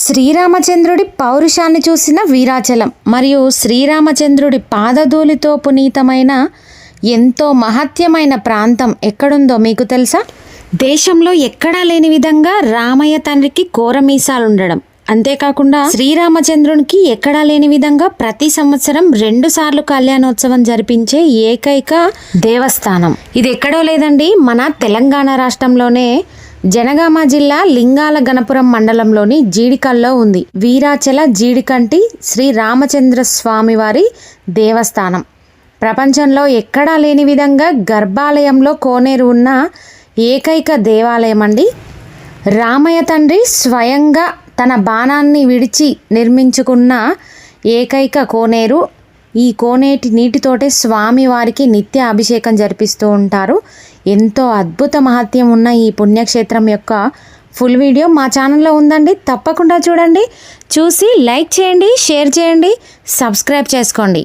శ్రీరామచంద్రుడి పౌరుషాన్ని చూసిన వీరాచలం మరియు శ్రీరామచంద్రుడి పాదధూళితో పునీతమైన ఎంతో మహత్యమైన ప్రాంతం ఎక్కడుందో మీకు తెలుసా? దేశంలో ఎక్కడా లేని విధంగా రామయ్య తండ్రికి కోరమీసాలు ఉండడం, అంతేకాకుండా శ్రీరామచంద్రునికి ఎక్కడా లేని విధంగా ప్రతి సంవత్సరం 2 సార్లు కళ్యాణోత్సవం జరిపించే ఏకైక దేవస్థానం ఇది ఎక్కడో లేదండి, మన తెలంగాణ రాష్ట్రంలోనే జనగామ జిల్లా లింగాల గణపురం మండలంలోని జీడికల్లో ఉంది. వీరాచల జీడికంటి శ్రీ రామచంద్ర స్వామి వారి దేవస్థానం ప్రపంచంలో ఎక్కడా లేని విధంగా గర్భాలయంలో కోనేరు ఉన్న ఏకైక దేవాలయం అండి. రామయ్య తండ్రి స్వయంగా తన బాణాన్ని విడిచి నిర్మించుకున్న ఏకైక కోనేరు. ఈ కోనేటి నీటితోటే స్వామివారికి నిత్య అభిషేకం జరిపిస్తూ ఉంటారు. ఎంతో అద్భుత మహత్యం ఉన్న ఈ పుణ్యక్షేత్రం యొక్క ఫుల్ వీడియో మా ఛానల్లో ఉందండి, తప్పకుండా చూడండి. చూసి లైక్ చేయండి, షేర్ చేయండి, సబ్స్క్రైబ్ చేసుకోండి.